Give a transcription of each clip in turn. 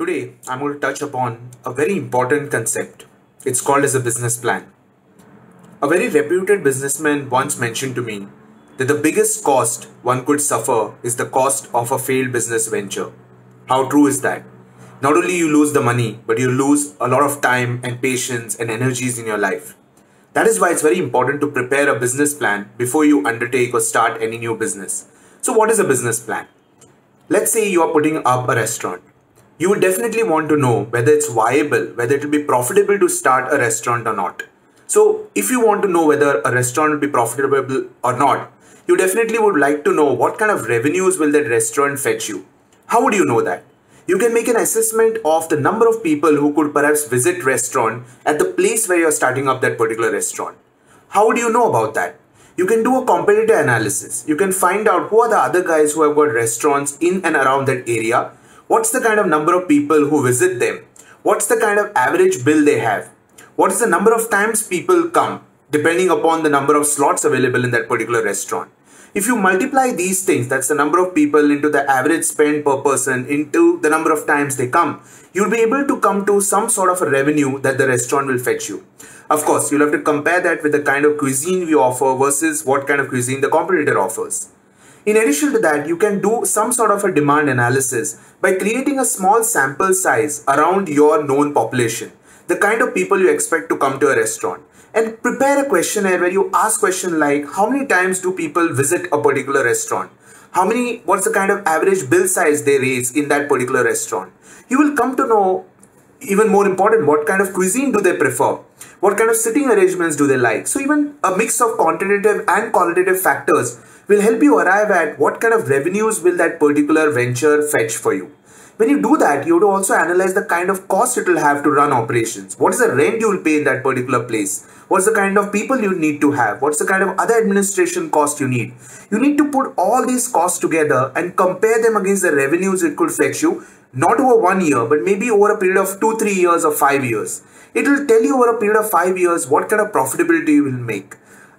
Today, I'm going to touch upon a very important concept. It's called as a business plan. A very reputed businessman once mentioned to me that the biggest cost one could suffer is the cost of a failed business venture. How true is that? Not only you lose the money, but you lose a lot of time and patience and energies in your life. That is why it's very important to prepare a business plan before you undertake or start any new business. So what is a business plan? Let's say you are putting up a restaurant. You would definitely want to know whether it's viable, whether it will be profitable to start a restaurant or not. So if you want to know whether a restaurant will be profitable or not, you definitely would like to know what kind of revenues will that restaurant fetch you. How would you know that? You can make an assessment of the number of people who could perhaps visit restaurant at the place where you're starting up that particular restaurant. How would you know about that? You can do a competitor analysis. You can find out who are the other guys who have got restaurants in and around that area. What's the kind of number of people who visit them? What's the kind of average bill they have? What is the number of times people come depending upon the number of slots available in that particular restaurant? If you multiply these things, that's the number of people into the average spend per person into the number of times they come, you'll be able to come to some sort of a revenue that the restaurant will fetch you. Of course, you'll have to compare that with the kind of cuisine we offer versus what kind of cuisine the competitor offers. In addition to that, you can do some sort of a demand analysis by creating a small sample size around your known population, the kind of people you expect to come to a restaurant, and prepare a questionnaire where you ask questions like how many times do people visit a particular restaurant? What's the kind of average bill size they raise in that particular restaurant? You will come to know, even more important, what kind of cuisine do they prefer? What kind of sitting arrangements do they like? So even a mix of quantitative and qualitative factors will help you arrive at what kind of revenues will that particular venture fetch for you. When you do that, you have to also analyze the kind of cost it will have to run operations. What is the rent you will pay in that particular place? What's the kind of people you need to have? What's the kind of other administration cost you need? You need to put all these costs together and compare them against the revenues it could fetch you, not over 1 year, but maybe over a period of 2, 3 years or 5 years. It will tell you over a period of 5 years what kind of profitability you will make.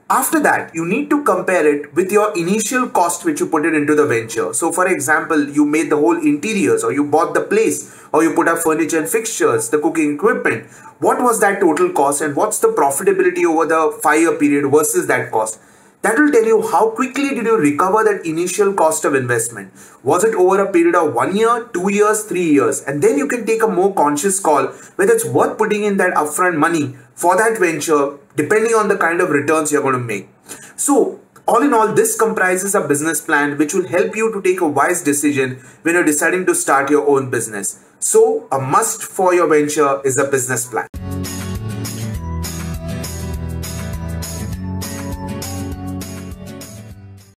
After that, you need to compare it with your initial cost which you put it into the venture. So for example, you made the whole interiors, or you bought the place, or you put up furniture and fixtures, the cooking equipment. What was that total cost and what's the profitability over the 5-year period versus that cost? That will tell you how quickly did you recover that initial cost of investment. Was it over a period of 1 year, 2 years, 3 years? And then you can take a more conscious call whether it's worth putting in that upfront money for that venture depending on the kind of returns you're going to make. So all in all, this comprises a business plan which will help you to take a wise decision when you're deciding to start your own business. So a must for your venture is a business plan.